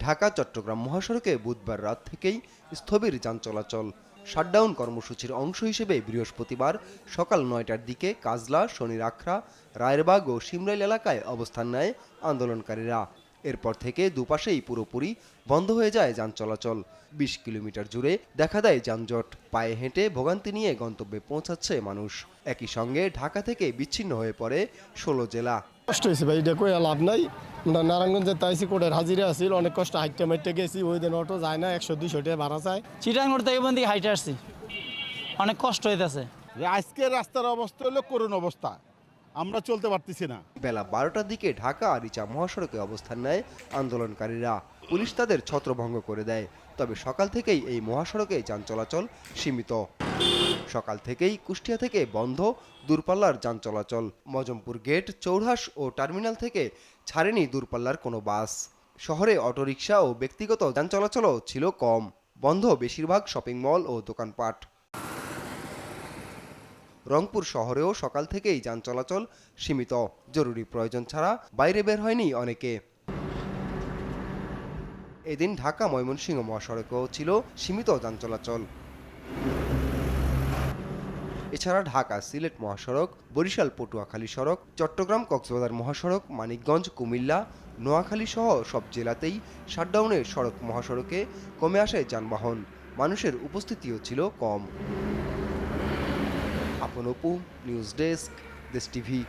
ঢাকা চট্টগ্রাম মহাসড়কে বুধবার রাত থেকেই স্থবির যান চলাচল। শাটডাউন কর্মসূচির অংশ হিসেবে বৃহস্পতিবার সকাল ৯টার দিকে কাজলা, শনির আখড়া, রায়েরবাগ ও শিমরাইল এলাকায় অবস্থান নেয় আন্দোলনকারীরা। এরপর থেকে দুপাশেই পুরোপুরি বন্ধ হয়ে যায় যান চলাচল। ২০ কিলোমিটার জুড়ে দেখা দেয় যানজট। পায়ে হেঁটে ভোগান্তি নিয়ে গন্তব্যে পৌঁছাচ্ছে মানুষ। একই সঙ্গে ঢাকা থেকে বিচ্ছিন্ন হয়ে পড়ে ১৬ জেলা। কষ্ট হয়েছে ভাই, এটা কই লাভ নাই। আমরা নারায়ণগঞ্জে তাইছি, কোটের হাজিরা আসছিল, অনেক কষ্ট হাইটে মাইটে গেছি। ওই দিন অটো যায় না, ১০০-২০০ টাকা ভাড়া চায়। চিটাঙ্গর থেকে বন্দি হাইটে আসছি, অনেক কষ্ট হইতেছে। আজকের রাস্তার অবস্থা হলো করুণ অবস্থা, আমরা চলতে পারতেছি না। বেলা ১২টার দিকে ঢাকা আরিচা মহাসড়কে অবস্থান নেয় আন্দোলনকারীরা। পুলিশ তাদের ছত্রভঙ্গ করে দেয়। তবে সকাল থেকেই এই মহাসড়কে যান চলাচল সীমিত। সকাল থেকেই কুষ্টিয়া থেকে বন্ধ দূরপাল্লার যান চলাচল। মজমপুর গেট, চৌরাস ও টার্মিনাল থেকে ছাড়েনি দূরপাল্লার কোনো বাস। শহরে অটোরিকশা ও ব্যক্তিগত যান চলাচলও ছিল কম। বন্ধ বেশিরভাগ শপিং মল ও দোকানপাট। রংপুর শহরেও সকাল থেকেই যান চলাচল সীমিত। জরুরি প্রয়োজন ছাড়া বাইরে বের হয়নি অনেকে। এদিন ঢাকা ময়মনসিংহ মহাসড়কেও ছিল সীমিত যান চলাচল। এছাড়া ঢাকা সিলেট মহাসড়ক, বরিশাল পটুয়াখালী সড়ক, চট্টগ্রাম কক্সবাজার মহাসড়ক, মানিকগঞ্জ, কুমিল্লা, নোয়াখালী সহ সব জেলাতেই শাটডাউনে সড়ক মহাসড়কে কমে আসে যানবাহন। মানুষের উপস্থিতিও ছিল কম। আপন অপু, নিউজ ডেস্ক, দেশ টিভি।